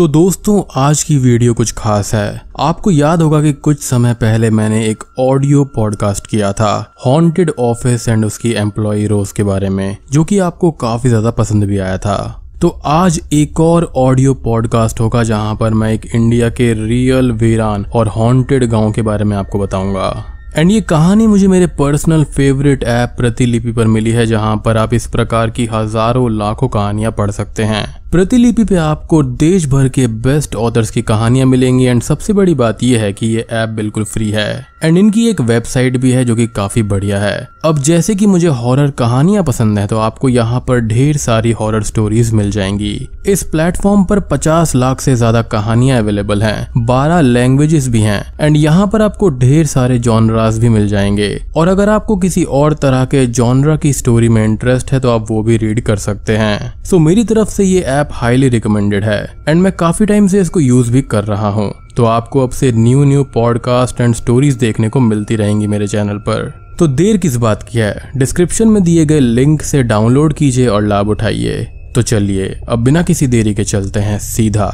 तो दोस्तों आज की वीडियो कुछ खास है। आपको याद होगा कि कुछ समय पहले मैंने एक ऑडियो पॉडकास्ट किया था हॉन्टेड ऑफिस एंड उसकी एम्प्लॉय रोज के बारे में, जो कि आपको काफी ज्यादा पसंद भी आया था। तो आज एक और ऑडियो पॉडकास्ट होगा जहां पर मैं एक इंडिया के रियल वीरान और हॉन्टेड गांव के बारे में आपको बताऊंगा। एंड ये कहानी मुझे मेरे पर्सनल फेवरेट ऐप प्रतिलिपि पर मिली है, जहां पर आप इस प्रकार की हजारों लाखों कहानियां पढ़ सकते हैं। प्रतिलिपि पे आपको देश भर के बेस्ट ऑथर्स की कहानियां मिलेंगी एंड सबसे बड़ी बात यह है कि ये ऐप बिल्कुल फ्री है एंड इनकी एक वेबसाइट भी है जो कि काफी बढ़िया है। अब जैसे कि मुझे हॉरर कहानियां पसंद है तो आपको यहाँ पर ढेर सारी हॉरर स्टोरीज मिल जाएंगी। इस प्लेटफॉर्म पर 50 लाख से ज्यादा कहानियां अवेलेबल हैं, 12 लैंग्वेजेस भी हैं एंड यहाँ पर आपको ढेर सारे जॉनरास भी मिल जाएंगे। और अगर आपको किसी और तरह के जॉनरा की स्टोरी में इंटरेस्ट है तो आप वो भी रीड कर सकते हैं। सो मेरी तरफ से ये ऐप हाईली रिकमेंडेड है एंड मैं काफी टाइम से इसको यूज भी कर रहा हूँ। तो आपको अब से न्यू पॉडकास्ट एंड स्टोरीज देखने को मिलती रहेंगी मेरे चैनल पर। तो देर किस बात की है, डिस्क्रिप्शन में दिए गए लिंक से डाउनलोड कीजिए और लाभ उठाइए। तो चलिए अब बिना किसी देरी के चलते हैं सीधा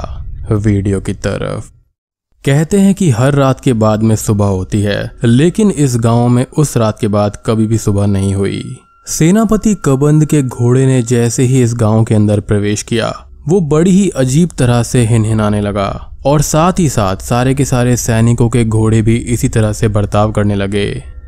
वीडियो की तरफ। कहते हैं कि हर रात के बाद में सुबह होती है, लेकिन इस गांव में उस रात के बाद कभी भी सुबह नहीं हुई। सेनापति कबंद के घोड़े ने जैसे ही इस गांव के अंदर प्रवेश किया, वो बड़ी ही अजीब तरह से हिनहिनाने लगा और साथ ही साथ सारे के सारे सैनिकों के घोड़े भी इसी तरह से बर्ताव करने लगे।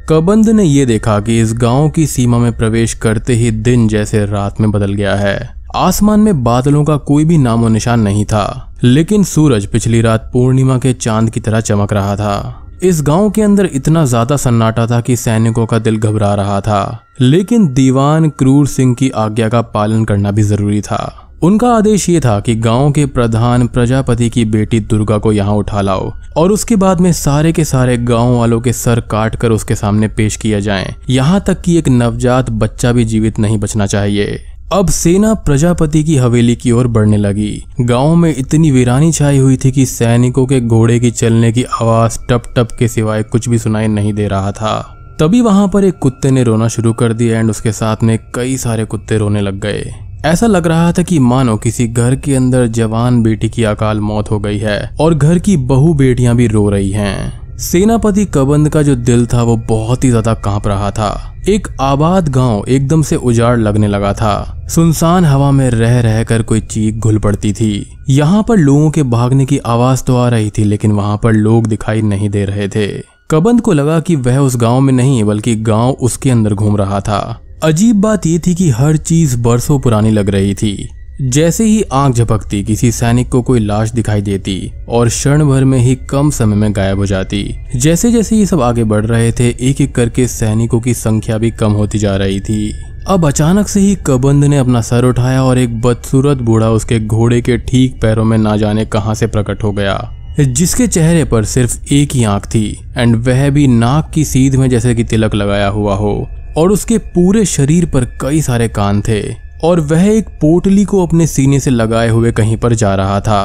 कबंद ने ये देखा कि इस गांव की सीमा में प्रवेश करते ही दिन जैसे रात में बदल गया है। आसमान में बादलों का कोई भी नामो निशान नहीं था, लेकिन सूरज पिछली रात पूर्णिमा के चांद की तरह चमक रहा था। इस गांव के अंदर इतना ज्यादा सन्नाटा था कि सैनिकों का दिल घबरा रहा था, लेकिन दीवान क्रूर सिंह की आज्ञा का पालन करना भी जरूरी था। उनका आदेश ये था कि गांव के प्रधान प्रजापति की बेटी दुर्गा को यहाँ उठा लाओ और उसके बाद में सारे के सारे गांव वालों के सर काट कर उसके सामने पेश किया जाए, यहाँ तक कि एक नवजात बच्चा भी जीवित नहीं बचना चाहिए। अब सेना प्रजापति की हवेली की ओर बढ़ने लगी। गांव में इतनी वीरानी छाई हुई थी कि सैनिकों के घोड़े की चलने की आवाज टप टप के सिवाय कुछ भी सुनाई नहीं दे रहा था। तभी वहां पर एक कुत्ते ने रोना शुरू कर दिया एंड उसके साथ में कई सारे कुत्ते रोने लग गए। ऐसा लग रहा था कि मानो किसी घर के अंदर जवान बेटी की अकाल मौत हो गई है और घर की बहू बेटियां भी रो रही हैं। सेनापति कबंद का जो दिल था वो बहुत ही ज्यादा कांप रहा था। एक आबाद गांव एकदम से उजाड़ लगने लगा था। सुनसान हवा में रह रह कर कोई चीख घुल पड़ती थी। यहाँ पर लोगों के भागने की आवाज तो आ रही थी, लेकिन वहां पर लोग दिखाई नहीं दे रहे थे। कबंद को लगा कि वह उस गांव में नहीं बल्कि गांव उसके अंदर घूम रहा था। अजीब बात यह थी कि हर चीज बरसों पुरानी लग रही थी। जैसे ही आंख झपकती किसी सैनिक को कोई लाश दिखाई देती और क्षण भर में ही कम समय में गायब हो जाती। जैसे जैसे ये सब आगे बढ़ रहे थे, एक एक करके सैनिकों की संख्या भी कम होती जा रही थी। अब अचानक से ही कबंद ने अपना सर उठाया और एक बदसूरत बूढ़ा उसके घोड़े के ठीक पैरों में ना जाने कहां से प्रकट हो गया, जिसके चेहरे पर सिर्फ एक ही आंख थी एंड वह भी नाक की सीध में जैसे कि तिलक लगाया हुआ हो, और उसके पूरे शरीर पर कई सारे कान थे और वह एक पोटली को अपने सीने से लगाए हुए कहीं पर जा रहा था।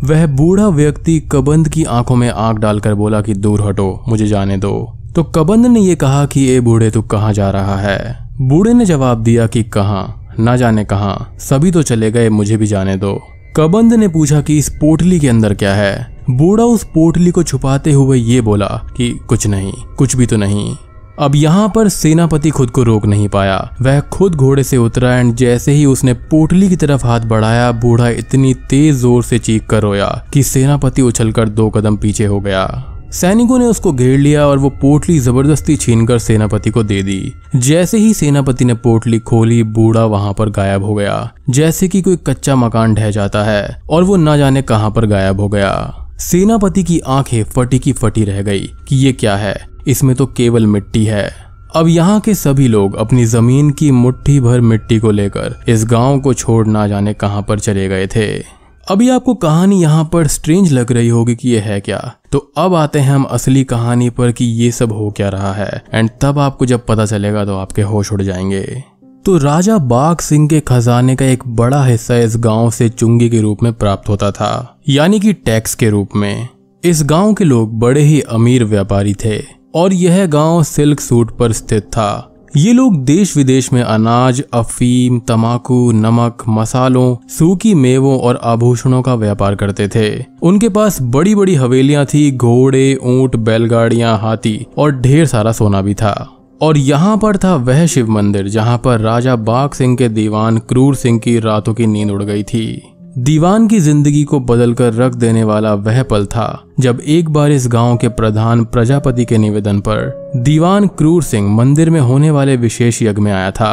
वह बूढ़ा व्यक्ति कबंद की आंखों में आंख डालकर बोला कि दूर हटो, मुझे जाने दो। तो कबंद ने यह कहा कि ए बूढ़े, तू कहाँ जा रहा है? बूढ़े ने जवाब दिया कि कहाँ, ना जाने कहाँ, सभी तो चले गए, मुझे भी जाने दो। कबंद ने पूछा कि इस पोटली के अंदर क्या है? बूढ़ा उस पोटली को छुपाते हुए ये बोला कि कुछ नहीं, कुछ भी तो नहीं। अब यहाँ पर सेनापति खुद को रोक नहीं पाया। वह खुद घोड़े से उतरा एंड जैसे ही उसने पोटली की तरफ हाथ बढ़ाया, बूढ़ा इतनी तेज जोर से चीख कर रोया कि सेनापति उछलकर 2 कदम पीछे हो गया। सैनिकों ने उसको घेर लिया और वो पोटली जबरदस्ती छीनकर सेनापति को दे दी। जैसे ही सेनापति ने पोटली खोली, बूढ़ा वहां पर गायब हो गया, जैसे कि कोई कच्चा मकान ढह जाता है और वो ना जाने कहां पर गायब हो गया। सेनापति की आंखें फटी की फटी रह गई कि ये क्या है, इसमें तो केवल मिट्टी है। अब यहाँ के सभी लोग अपनी जमीन की मुट्ठी भर मिट्टी को लेकर इस गांव को छोड़ ना जाने कहां पर चले गए थे। अभी आपको कहानी यहाँ पर स्ट्रेंज लग रही होगी कि ये है क्या, तो अब आते हैं हम असली कहानी पर कि ये सब हो क्या रहा है एंड तब आपको जब पता चलेगा तो आपके होश उड़ जाएंगे। तो राजा बाघ सिंह के खजाने का एक बड़ा हिस्सा इस गांव से चुंगी के रूप में प्राप्त होता था, यानी कि टैक्स के रूप में। इस गांव के लोग बड़े ही अमीर व्यापारी थे और यह गांव सिल्क सूट पर स्थित था। ये लोग देश विदेश में अनाज, अफीम, तंबाकू, नमक, मसालों, सूखी मेवों और आभूषणों का व्यापार करते थे। उनके पास बड़ी बड़ी हवेलियां थी, घोड़े, ऊंट, बैलगाड़ियां, हाथी और ढेर सारा सोना भी था। और यहाँ पर था वह शिव मंदिर जहाँ पर राजा बाघ सिंह के दीवान क्रूर सिंह की रातों की नींद उड़ गई थी। दीवान की जिंदगी को बदलकर रख देने वाला वह पल था जब एक बार इस गांव के प्रधान प्रजापति के निवेदन पर दीवान क्रूर सिंह मंदिर में होने वाले विशेष यज्ञ में आया था।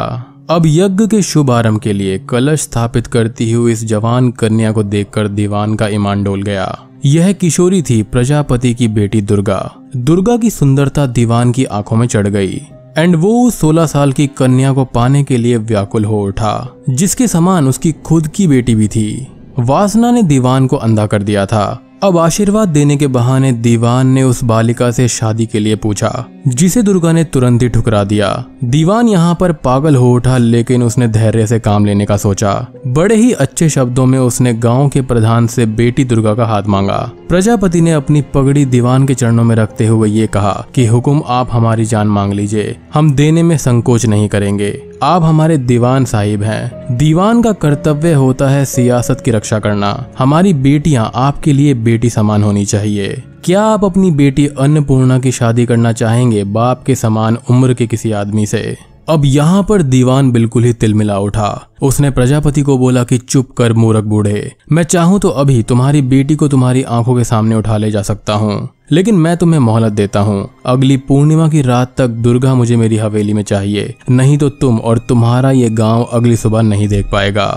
अब यज्ञ के शुभ आरंभ के लिए कलश स्थापित करती हुई इस जवान कन्या को देखकर दीवान का ईमान डोल गया। यह किशोरी थी प्रजापति की बेटी दुर्गा। दुर्गा की सुंदरता दीवान की आंखों में चढ़ गई एंड वो 16 साल की कन्या को पाने के लिए व्याकुल हो उठा, जिसके समान उसकी खुद की बेटी भी थी। वासना ने दीवान को अंधा कर दिया था। अब आशीर्वाद देने के बहाने दीवान ने उस बालिका से शादी के लिए पूछा, जिसे दुर्गा ने तुरंत ही ठुकरा दिया। दीवान यहाँ पर पागल हो उठा, लेकिन उसने धैर्य से काम लेने का सोचा। बड़े ही अच्छे शब्दों में उसने गांव के प्रधान से बेटी दुर्गा का हाथ मांगा। प्रजापति ने अपनी पगड़ी दीवान के चरणों में रखते हुए ये कहा कि हुकुम, आप हमारी जान मांग लीजिए, हम देने में संकोच नहीं करेंगे। आप हमारे दीवान साहिब हैं। दीवान का कर्तव्य होता है सियासत की रक्षा करना। हमारी बेटियां आपके लिए बेटी समान होनी चाहिए। क्या आप अपनी बेटी अन्नपूर्णा की शादी करना चाहेंगे बाप के समान उम्र के किसी आदमी से? अब यहाँ पर दीवान बिल्कुल ही तिलमिला उठा। उसने प्रजापति को बोला कि चुप कर मूर्ख बूढ़े, मैं चाहूँ तो अभी तुम्हारी बेटी को तुम्हारी आंखों के सामने उठा ले जा सकता हूँ, लेकिन मैं तुम्हें मोहलत देता हूँ। अगली पूर्णिमा की रात तक दुर्गा मुझे मेरी हवेली में चाहिए, नहीं तो तुम और तुम्हारा ये गांव अगली सुबह नहीं देख पाएगा।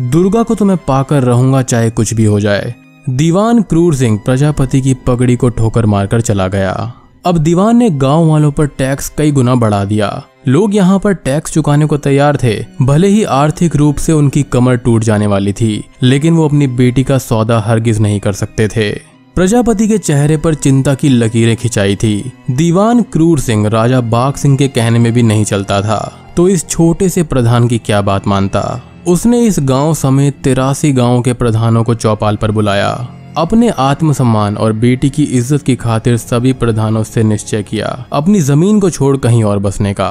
दुर्गा को तुम्हें पाकर रहूंगा, चाहे कुछ भी हो जाए। दीवान क्रूर सिंह प्रजापति की पगड़ी को ठोकर मारकर चला गया। अब दीवान ने गांव वालों पर टैक्स कई गुना बढ़ा दिया। लोग यहाँ पर टैक्स चुकाने को तैयार थे, भले ही आर्थिक रूप से उनकी कमर टूट जाने वाली थी, लेकिन वो अपनी बेटी का सौदा हरगिज नहीं कर सकते थे। प्रजापति के चेहरे पर चिंता की लकीरें खिंचाई थी। दीवान क्रूर सिंह राजा बाघ सिंह के कहने में भी नहीं चलता था, तो इस छोटे से प्रधान की क्या बात मानता। उसने इस गांव समेत 83 गांव के प्रधानों को चौपाल पर बुलाया। अपने आत्मसम्मान और बेटी की इज्जत की खातिर सभी प्रधानों से निश्चय किया अपनी जमीन को छोड़ कहीं और बसने का।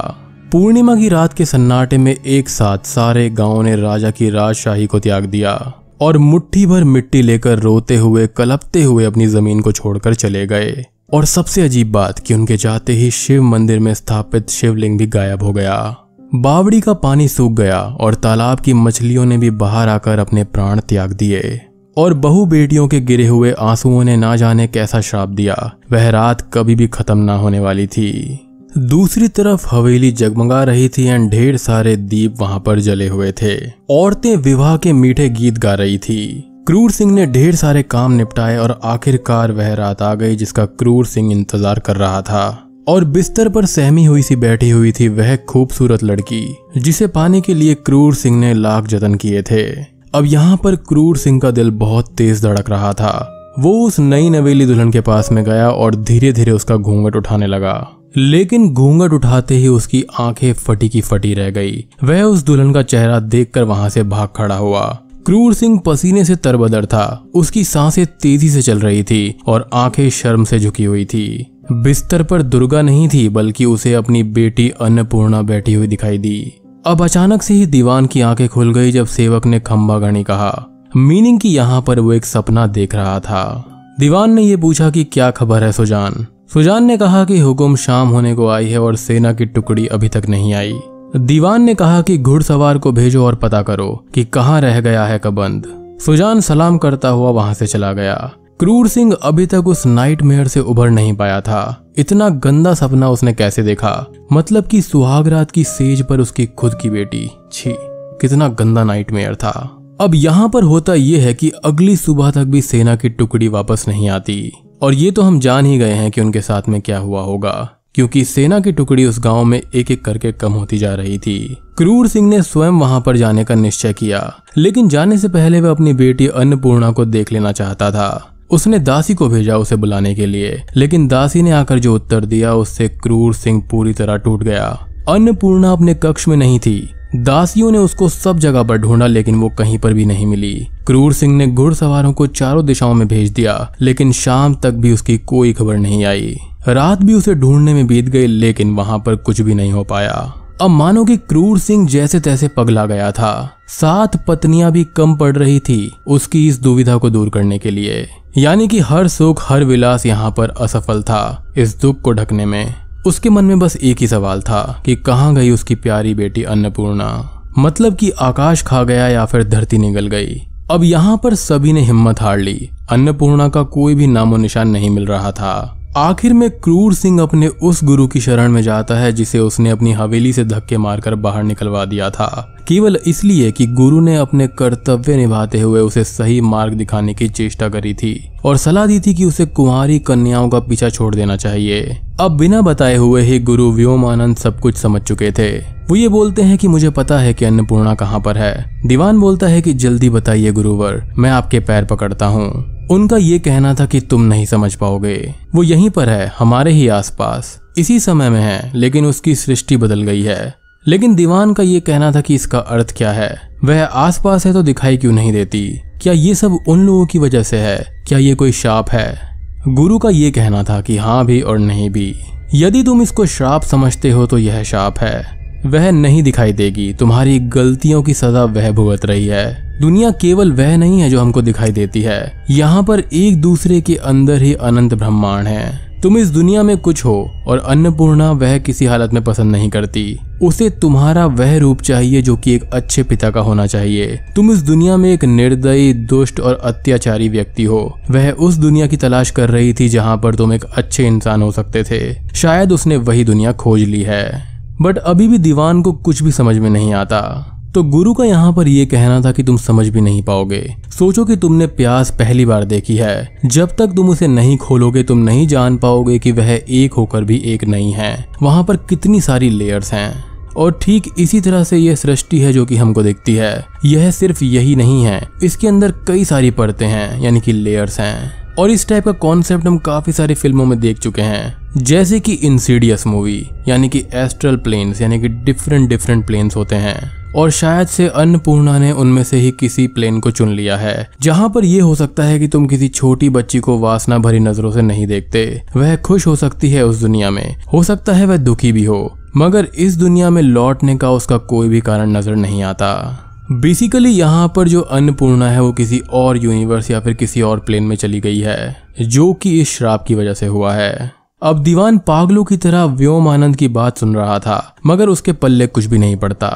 पूर्णिमा की रात के सन्नाटे में एक साथ सारे गांव ने राजा की राजशाही को त्याग दिया और मुट्ठी भर मिट्टी लेकर रोते हुए कलपते हुए अपनी जमीन को छोड़कर चले गए। और सबसे अजीब बात कि उनके जाते ही शिव मंदिर में स्थापित शिवलिंग भी गायब हो गया। बावड़ी का पानी सूख गया और तालाब की मछलियों ने भी बाहर आकर अपने प्राण त्याग दिए। और बहु बेटियों के गिरे हुए आंसुओं ने ना जाने कैसा श्राप दिया। वह रात कभी भी खत्म ना होने वाली थी। दूसरी तरफ हवेली जगमगा रही थी एंड ढेर सारे दीप वहां पर जले हुए थे। औरतें विवाह के मीठे गीत गा रही थी। क्रूर सिंह ने ढेर सारे काम निपटाए और आखिरकार वह रात आ गई जिसका क्रूर सिंह इंतजार कर रहा था। और बिस्तर पर सहमी हुई सी बैठी हुई थी वह खूबसूरत लड़की, जिसे पाने के लिए क्रूर सिंह ने लाख जतन किए थे। अब यहाँ पर क्रूर सिंह का दिल बहुत तेज धड़क रहा था। वो उस नई नवेली दुल्हन के पास में गया और धीरे धीरे उसका घूंघट उठाने लगा, लेकिन घूंघट उठाते ही उसकी आंखें फटी की फटी रह गई। वह उस दुल्हन का चेहरा देखकर वहां से भाग खड़ा हुआ। क्रूर सिंह पसीने से तरबदर था। उसकी सांसें तेजी से चल रही थी और आंखें शर्म से झुकी हुई थी। बिस्तर पर दुर्गा नहीं थी, बल्कि उसे अपनी बेटी अन्नपूर्णा बैठी हुई दिखाई दी। अब अचानक से ही दीवान की आंखें खुल गई जब सेवक ने खंबा गणी कहा, मीनिंग कि यहाँ पर वो एक सपना देख रहा था। दीवान ने ये पूछा कि क्या खबर है सुजान। सुजान ने कहा कि हुकुम शाम होने को आई है और सेना की टुकड़ी अभी तक नहीं आई। दीवान ने कहा कि घुड़सवार को भेजो और पता करो कि कहाँ रह गया है कबंद। सुजान सलाम करता हुआ वहां से चला गया। क्रूर सिंह अभी तक उस नाइटमेयर से उभर नहीं पाया था। इतना गंदा सपना उसने कैसे देखा, मतलब कि सुहागरात की सेज पर उसकी खुद की बेटी। छी, कितना गंदा नाइटमेयर था। अब यहाँ पर होता यह है कि अगली सुबह तक भी सेना की टुकड़ी वापस नहीं आती, और ये तो हम जान ही गए हैं कि उनके साथ में क्या हुआ होगा, क्योंकि सेना की टुकड़ी उस गांव में एक एक करके कम होती जा रही थी। क्रूर सिंह ने स्वयं वहां पर जाने का निश्चय किया, लेकिन जाने से पहले वह अपनी बेटी अन्नपूर्णा को देख लेना चाहता था। उसने दासी को भेजा उसे बुलाने के लिए, लेकिन दासी ने आकर जो उत्तर दिया उससे क्रूर सिंह पूरी तरह टूट गया। अन्नपूर्णा अपने कक्ष में नहीं थी। दासियों ने उसको सब जगह पर ढूंढा, लेकिन वो कहीं पर भी नहीं मिली। क्रूर सिंह ने घुड़सवारों को चारों दिशाओं में भेज दिया, लेकिन शाम तक भी उसकी कोई खबर नहीं आई। रात भी उसे ढूंढने में बीत गई, लेकिन वहां पर कुछ भी नहीं हो पाया। अब मानो कि क्रूर सिंह जैसे तैसे पगला गया था। 7 पत्नियां भी कम पड़ रही थी उसकी इस दुविधा को दूर करने के लिए। यानी कि हर सुख हर विलास यहाँ पर असफल था इस दुख को ढकने में। उसके मन में बस एक ही सवाल था कि कहाँ गई उसकी प्यारी बेटी अन्नपूर्णा। मतलब कि आकाश खा गया या फिर धरती निगल गई। अब यहाँ पर सभी ने हिम्मत हार ली। अन्नपूर्णा का कोई भी नामो निशान नहीं मिल रहा था। आखिर में क्रूर सिंह अपने उस गुरु की शरण में जाता है जिसे उसने अपनी हवेली से धक्के मारकर बाहर निकलवा दिया था, केवल इसलिए कि गुरु ने अपने कर्तव्य निभाते हुए उसे सही मार्ग दिखाने की चेष्टा करी थी और सलाह दी थी कि उसे कुंवारी कन्याओं का पीछा छोड़ देना चाहिए। अब बिना बताए हुए ही गुरु व्योमानंद सब कुछ समझ चुके थे। वो ये बोलते हैं कि मुझे पता है कि अन्नपूर्णा कहाँ पर है। दीवान बोलता है कि जल्दी बताइए गुरुवर, मैं आपके पैर पकड़ता हूँ। उनका ये कहना था कि तुम नहीं समझ पाओगे, वो यहीं पर है, हमारे ही आसपास, इसी समय में है, लेकिन उसकी सृष्टि बदल गई है। लेकिन दीवान का ये कहना था कि इसका अर्थ क्या है, वह आसपास है तो दिखाई क्यों नहीं देती? क्या ये सब उन लोगों की वजह से है? क्या ये कोई श्राप है? गुरु का ये कहना था कि हाँ भी और नहीं भी। यदि तुम इसको श्राप समझते हो तो यह श्राप है। वह नहीं दिखाई देगी, तुम्हारी गलतियों की सजा वह भुगत रही है। दुनिया केवल वह नहीं है जो हमको दिखाई देती है, यहाँ पर एक दूसरे के अंदर ही अनंत ब्रह्मांड है। तुम इस दुनिया में कुछ हो और अन्नपूर्णा वह किसी हालत में पसंद नहीं करती। उसे तुम्हारा वह रूप चाहिए जो कि एक अच्छे पिता का होना चाहिए। तुम इस दुनिया में एक निर्दयी, दुष्ट और अत्याचारी व्यक्ति हो। वह उस दुनिया की तलाश कर रही थी जहाँ पर तुम एक अच्छे इंसान हो सकते थे। शायद उसने वही दुनिया खोज ली है, बट अभी भी दीवान को कुछ भी समझ में नहीं आता। तो गुरु का यहाँ पर यह कहना था कि तुम समझ भी नहीं पाओगे। सोचो कि तुमने प्यास पहली बार देखी है, जब तक तुम उसे नहीं खोलोगे तुम नहीं जान पाओगे कि वह एक होकर भी एक नहीं है। वहां पर कितनी सारी लेयर्स हैं। और ठीक इसी तरह से यह सृष्टि है जो कि हमको दिखती है। यह सिर्फ यही नहीं है, इसके अंदर कई सारी परतें हैं, यानी कि लेयर्स हैं। और इस टाइप का कॉन्सेप्ट हम काफी सारी फिल्मों में देख चुके हैं, जैसे कि इंसीडियस मूवी, यानी कि एस्ट्रल प्लेन्स, यानी कि डिफरेंट प्लेन्स होते हैं। और शायद से अन्नपूर्णा ने उनमें से ही किसी प्लेन को चुन लिया है, जहां पर यह हो सकता है कि तुम किसी छोटी बच्ची को वासना भरी नजरों से नहीं देखते। वह खुश हो सकती है उस दुनिया में, हो सकता है वह दुखी भी हो, मगर इस दुनिया में लौटने का उसका कोई भी कारण नजर नहीं आता। बेसिकली यहाँ पर जो अन्नपूर्णा है वो किसी और यूनिवर्स या फिर किसी और प्लेन में चली गई है, जो कि इस श्राप की वजह से हुआ है। अब दीवान पागलों की तरह व्योमानंद की बात सुन रहा था, मगर उसके पल्ले कुछ भी नहीं पड़ता।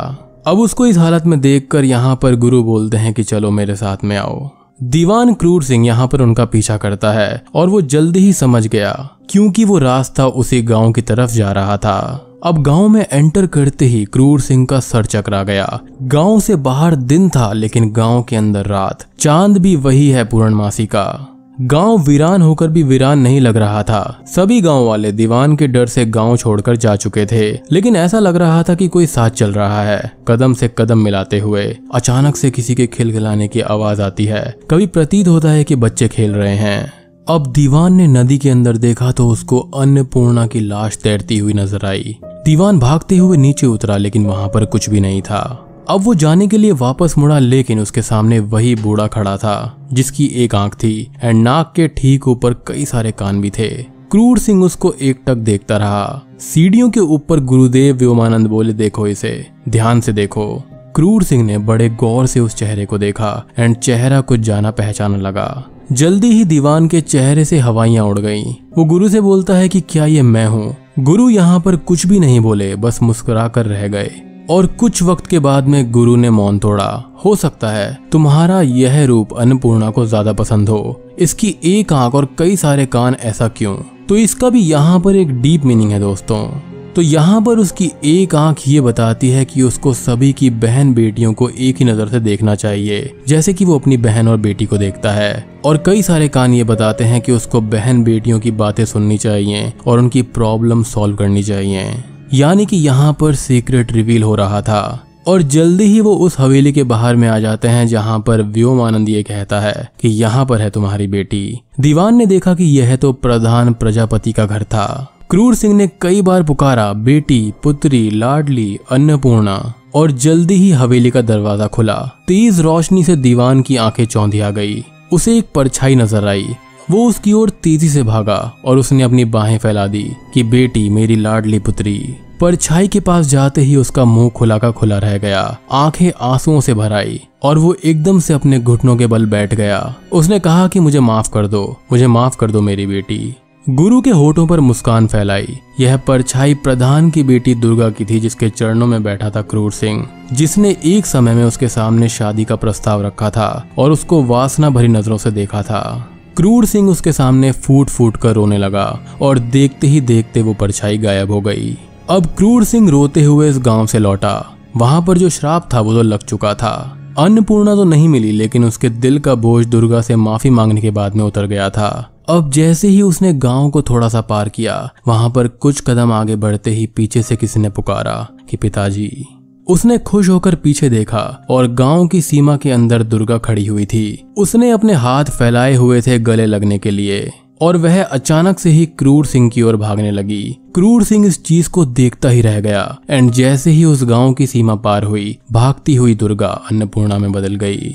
अब उसको इस हालत में देखकर यहाँ पर गुरु बोलते हैं कि चलो मेरे साथ में आओ। दीवान क्रूर सिंह यहाँ पर उनका पीछा करता है और वो जल्दी ही समझ गया, क्योंकि वो रास्ता उसी गांव की तरफ जा रहा था। अब गांव में एंटर करते ही क्रूर सिंह का सर चकरा गया। गांव से बाहर दिन था, लेकिन गांव के अंदर रात। चांद भी वही है पूर्णमासी का। गांव वीरान होकर भी वीरान नहीं लग रहा था। सभी गांव वाले दीवान के डर से गांव छोड़कर जा चुके थे, लेकिन ऐसा लग रहा था कि कोई साथ चल रहा है, कदम से कदम मिलाते हुए। अचानक से किसी के खिलखिलाने की आवाज आती है। कभी प्रतीत होता है कि बच्चे खेल रहे हैं। अब दीवान ने नदी के अंदर देखा तो उसको अन्नपूर्णा की लाश तैरती हुई नजर आई। दीवान भागते हुए नीचे उतरा, लेकिन वहां पर कुछ भी नहीं था। अब वो जाने के लिए वापस मुड़ा, लेकिन उसके सामने वही बूढ़ा खड़ा था, जिसकी एक आंख थी एंड नाक के ठीक ऊपर कई सारे कान भी थे। क्रूर सिंह उसको एकटक देखता रहा। सीढ़ियों के ऊपर गुरुदेव व्योमानंद बोले, देखो इसे, ध्यान से देखो। क्रूर सिंह ने बड़े गौर से उस चेहरे को देखा एंड चेहरा कुछ जाना पहचाना लगा। जल्दी ही दीवान के चेहरे से हवाइयां उड़ गईं। वो गुरु से बोलता है कि क्या ये मैं हूँ? गुरु यहाँ पर कुछ भी नहीं बोले, बस मुस्कुरा कर रह गए। और कुछ वक्त के बाद में गुरु ने मौन तोड़ा। हो सकता है तुम्हारा यह रूप अन्नपूर्णा को ज्यादा पसंद हो। इसकी एक आंख और कई सारे कान, ऐसा क्यों? तो इसका भी यहाँ पर एक डीप मीनिंग है दोस्तों। तो यहाँ पर उसकी एक आंख ये बताती है कि उसको सभी की बहन बेटियों को एक ही नजर से देखना चाहिए, जैसे कि वो अपनी बहन और बेटी को देखता है। और कई सारे कान ये बताते हैं कि उसको बहन बेटियों की बातें सुननी चाहिए और उनकी प्रॉब्लम सॉल्व करनी चाहिए। यानी कि यहाँ पर सीक्रेट रिवील हो रहा था। और जल्दी ही वो उस हवेली के बाहर में आ जाते हैं, जहाँ पर व्योमानंद ये कहता है कि यहाँ पर है तुम्हारी बेटी। दीवान ने देखा कि यह तो प्रधान प्रजापति का घर था। क्रूर सिंह ने कई बार पुकारा, बेटी, पुत्री, लाडली, अन्नपूर्णा, और जल्दी ही हवेली का दरवाजा खुला। तेज रोशनी से दीवान की आंखें चौंधिया गई। उसे एक परछाई नजर आई। वो उसकी ओर तेजी से भागा और उसने अपनी बाहें फैला दी कि बेटी, मेरी लाडली पुत्री। परछाई के पास जाते ही उसका मुंह खुला का खुला रह गया, आंखें आंसुओं से भर आई और वो एकदम से अपने घुटनों के बल बैठ गया। उसने कहा कि मुझे माफ कर दो, मुझे माफ कर दो मेरी बेटी। गुरु के होठों पर मुस्कान फैलाई। यह परछाई प्रधान की बेटी दुर्गा की थी, जिसके चरणों में बैठा था क्रूर सिंह, जिसने एक समय में उसके सामने शादी का प्रस्ताव रखा था और उसको वासना भरी नजरों से देखा था। क्रूर सिंह उसके सामने फूट फूट कर रोने लगा और देखते ही देखते वो परछाई गायब हो गई। अब क्रूर सिंह रोते हुए इस गांव से लौटा। वहां पर जो श्राप था वो तो लग चुका था। अन्नपूर्णा तो नहीं मिली, लेकिन उसके दिल का बोझ दुर्गा से माफी मांगने के बाद में उतर गया था। अब जैसे ही उसने गांव को थोड़ा सा पार किया, वहां पर कुछ कदम आगे बढ़ते ही पीछे से किसी ने पुकारा कि पिताजी। उसने खुश होकर पीछे देखा और गांव की सीमा के अंदर दुर्गा खड़ी हुई थी। उसने अपने हाथ फैलाए हुए थे गले लगने के लिए और वह अचानक से ही क्रूर सिंह की ओर भागने लगी। क्रूर सिंह इस चीज को देखता ही रह गया एंड जैसे ही उस गांव की सीमा पार हुई, भागती हुई दुर्गा अन्नपूर्णा में बदल गई।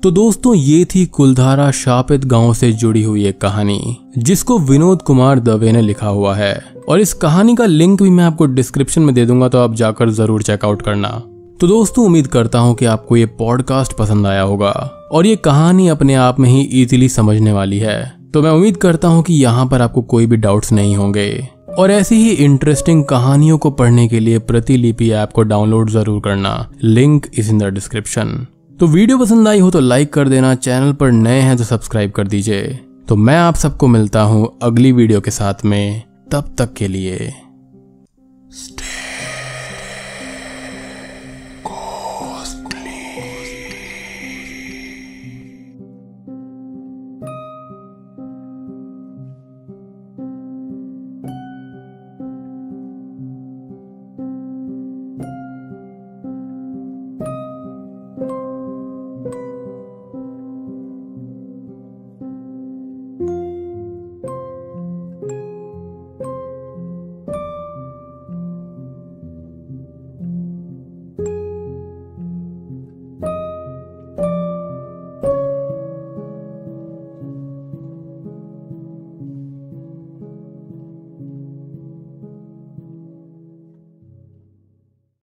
तो दोस्तों, ये थी कुलधारा शापित गांव से जुड़ी हुई एक कहानी, जिसको विनोद कुमार दवे ने लिखा हुआ है और इस कहानी का लिंक भी मैं आपको डिस्क्रिप्शन में दे दूंगा, तो आप जाकर जरूर चेकआउट करना। तो दोस्तों, उम्मीद करता हूँ कि आपको ये पॉडकास्ट पसंद आया होगा और ये कहानी अपने आप में ही इजीली समझने वाली है। तो मैं उम्मीद करता हूँ कि यहाँ पर आपको कोई भी डाउट्स नहीं होंगे और ऐसी ही इंटरेस्टिंग कहानियों को पढ़ने के लिए प्रतिलिपि ऐप को डाउनलोड जरूर करना। Link is in the description. तो वीडियो पसंद आई हो तो लाइक कर देना, चैनल पर नए हैं तो सब्सक्राइब कर दीजिए। तो मैं आप सबको मिलता हूँ अगली वीडियो के साथ में, तब तक के लिए